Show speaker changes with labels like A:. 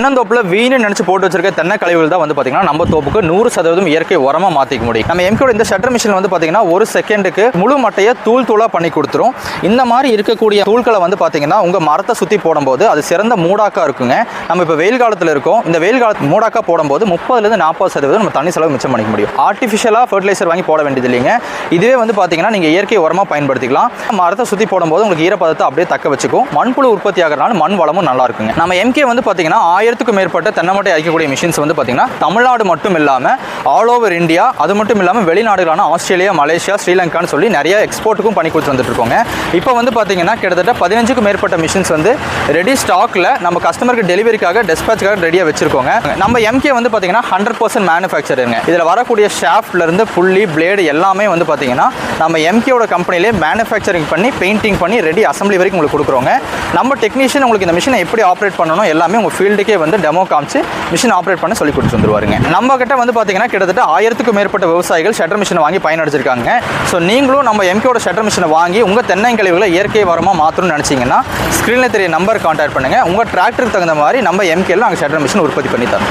A: தென்னந்தோப்புல வீணு நினைச்சு போட்டு வச்சிருக்க தென்னை கழிவுகள் தான் வந்து பாத்தீங்கன்னா நம்ம தோப்புக்கு 100% இயற்கை உரமா மாத்திக்க முடியும். நம்ம எம்கேட இந்த ஷட்டர் மிஷின் வந்து பாத்தீங்கன்னா ஒரு செகண்டுக்கு முழு மட்டையை தூள் தூளா பண்ணி கொடுத்துரும். இந்த மாதிரி இருக்கக்கூடிய தூள்களை வந்து பாத்தீங்கன்னா உங்க மரத்தை சுத்தி போடும்போது அது சிறந்த மூடாக்கா இருக்குங்க. நம்ம இப்ப வெயில் காலத்துல இருக்கோம். இந்த வெயில் காலத்து மூடாக்கா போடும்போது 30-40% நம்ம தண்ணி செலவு மிச்சம் பண்ணிக்க முடியும். ஆர்டிஃபிஷியலா ஃபர்டிலைசர் வாங்கி போட வேண்டியது இல்லைங்க. இதுவே வந்து பாத்தீங்கன்னா நீங்க இயற்கை உரமா பயன்படுத்திக்கலாம். மரத்தை சுத்தி போடும்போது உங்களுக்கு ஈரப்பதத்தை அப்படியே தக்க வச்சுக்கும். மண்புழு உற்பத்தி ஆகிறதுனால மண் வளமும் நல்லா இருக்குங்க. நம்ம எம்கே வந்து பாத்தீங்கன்னா 1000க்கும் மேற்பட்ட தென்னை மட்டை அரைக்கக்கூடிய மிஷின்ஸ் வந்து பாத்தீங்கன்னா தமிழ்நாடு மட்டும் இல்லாம ஆல் ஓவர் இந்தியா, அது மட்டும் இல்லாம வெளிநாடுகளான ஆஸ்திரேலியா, மலேசியா, ஸ்ரீலங்கான்னு சொல்லி நிறைய எக்ஸ்போர்ட்டுக்கும் பண்ணி கொடுத்து வந்துட்டு இருக்கோங்க. இப்போ வந்து பாத்தீங்கன்னா கிட்டத்தட்ட 15க்கும் மேற்பட்ட மிஷின்ஸ் வந்து ரெடி ஸ்டாக்ல நம்ம கஸ்டமருக்கு டெலிவரிக்காக டெஸ்பாச்சுக்காக ரெடியா வச்சிருக்கோங்க. நம்ம எம்கே வந்து பாத்தீங்கன்னா 100% மேனுஃபேக்சருங்க. இதுல வரக்கூடிய ஷாஃப்ட்ல இருந்து புள்ளி, பிளேடு எல்லாமே வந்து பாத்தீங்கன்னா நம்ம எம்கேவோட கம்பெனிலே மேனுஃபேக்சரிங் பண்ணி பெயிண்டிங் பண்ணி ரெடி அசம்பிளி வரைக்கும் உங்களுக்கு கொடுக்குறோங்க. நம்ம டெக்னீஷியன் உங்களுக்கு இந்த மிஷினை எப்படி ஆப்ரேட் பண்ணணும் எல்லாமே உங்க ஃபீல்டுக்கே வந்து டெமோ காமிச்சு மிஷின் ஆப்ரேட் பண்ண சொல்லி கொடுத்து வந்துருவாருங்க. நம்ம கிட்ட வந்து பாத்தீங்கன்னா கிட்டத்தட்ட 1000க்கும் மேற்பட்ட விவசாயிகள் ஷட்டர் மிஷினை வாங்கி பயனடைஞ்சிருக்காங்க. ஸோ நீங்களும் நம்ம எம்கேவோட ஷட்டர் மிஷினை வாங்கி உங்க தென்னை கழிவுகளை இயற்கை வரமா மாற்றணும்னு நினைச்சீங்கன்னா ஸ்கிரீன்ல தெரிய நம்பர் கான்டாக்ட் பண்ணுங்க. உங்க டிராக்டருக்கு தகுந்த மாதிரி நம்ம எம்கேல நாங்கள் ஷட்டர் மிஷின் உற்பத்தி பண்ணி தரோம்.